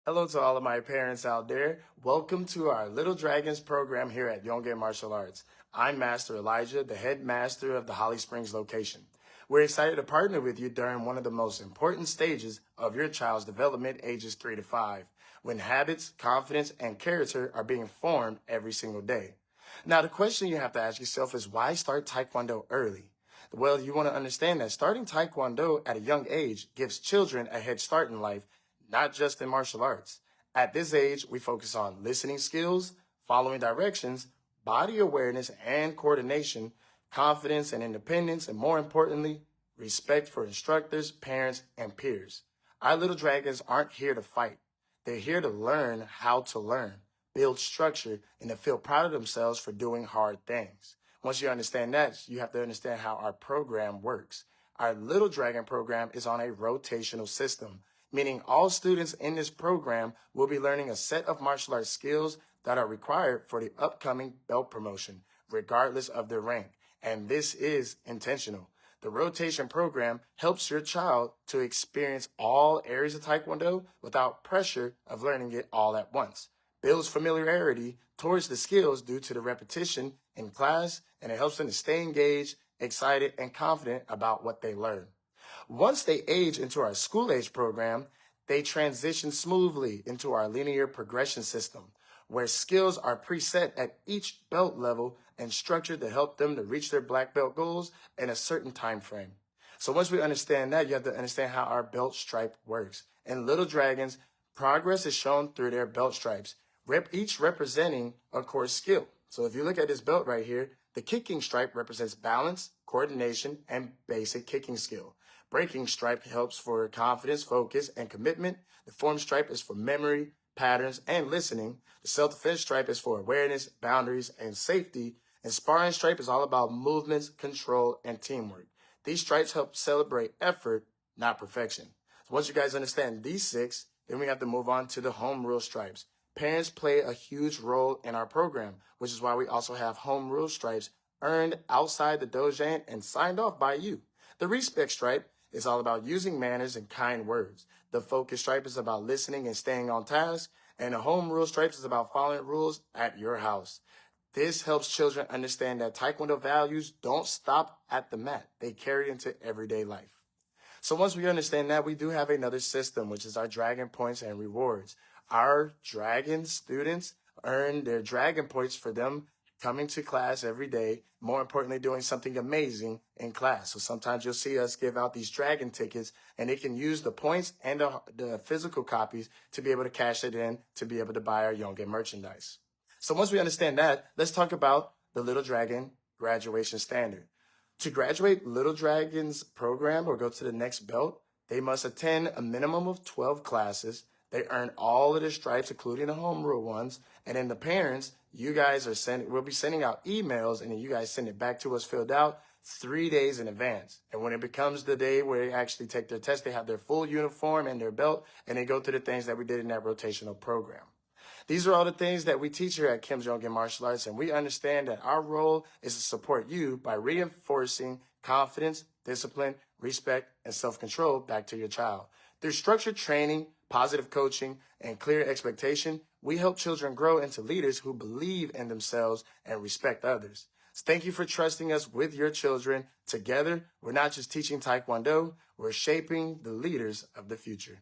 Hello to all of my parents out there. Welcome to our Little Dragons program here at YONG-IN Martial Arts. I'm Master Elijah, the headmaster of the Holly Springs location. We're excited to partner with you during one of the most important stages of your child's development, ages 3 to 5, when habits, confidence, and character are being formed every single day. Now, the question you have to ask yourself is, why start Taekwondo early? Well, you want to understand that starting Taekwondo at a young age gives children a head start in life, not just in martial arts. At this age, we focus on listening skills, following directions, body awareness and coordination, confidence and independence, and more importantly, respect for instructors, parents, and peers. Our little dragons aren't here to fight. They're here to learn how to learn, build structure, and to feel proud of themselves for doing hard things. Once you understand that, you have to understand how our program works. Our Little Dragon program is on a rotational system, meaning all students in this program will be learning a set of martial arts skills that are required for the upcoming belt promotion, regardless of their rank. And this is intentional. The rotation program helps your child to experience all areas of Taekwondo without pressure of learning it all at once. Builds familiarity towards the skills due to the repetition in class, and it helps them to stay engaged, excited, and confident about what they learn. Once they age into our school age program, they transition smoothly into our linear progression system, where skills are preset at each belt level and structured to help them to reach their black belt goals in a certain time frame. So once we understand that, you have to understand how our belt stripe works. In Little Dragons, progress is shown through their belt stripes, each representing a core skill. So if you look at this belt right here, the kicking stripe represents balance, coordination, and basic kicking skill. Breaking stripe helps for confidence, focus, and commitment. The form stripe is for memory, patterns, and listening. The self-defense stripe is for awareness, boundaries, and safety. And sparring stripe is all about movements, control, and teamwork. These stripes help celebrate effort, not perfection. So once you guys understand these 6, then we have to move on to the home rule stripes. Parents play a huge role in our program, which is why we also have home rule stripes earned outside the dojo and signed off by you. The respect stripe is all about using manners and kind words. The focus stripe is about listening and staying on task. And the home rule stripes is about following rules at your house. This helps children understand that Taekwondo values don't stop at the mat. They carry into everyday life. So once we understand that, we do have another system, which is our Dragon Points and Rewards. Our Dragon students earn their Dragon Points for them coming to class every day, more importantly, doing something amazing in class. So sometimes you'll see us give out these Dragon tickets, and they can use the points and the physical copies to be able to cash it in to be able to buy our YONG-IN merchandise. So once we understand that, let's talk about the Little Dragon graduation standard. To graduate Little Dragon's program or go to the next belt, they must attend a minimum of 12 classes. They earn all of the stripes, including the home rule ones. And then the parents, you guys we'll be sending out emails, and then you guys send it back to us filled out 3 days in advance. And when it becomes the day where they actually take their test, they have their full uniform and their belt, and they go through the things that we did in that rotational program. These are all the things that we teach here at Kim's YONG-IN Martial Arts, and we understand that our role is to support you by reinforcing confidence, discipline, respect, and self-control back to your child. Through structured training, positive coaching, and clear expectation, we help children grow into leaders who believe in themselves and respect others. So thank you for trusting us with your children. Together, we're not just teaching Taekwondo, we're shaping the leaders of the future.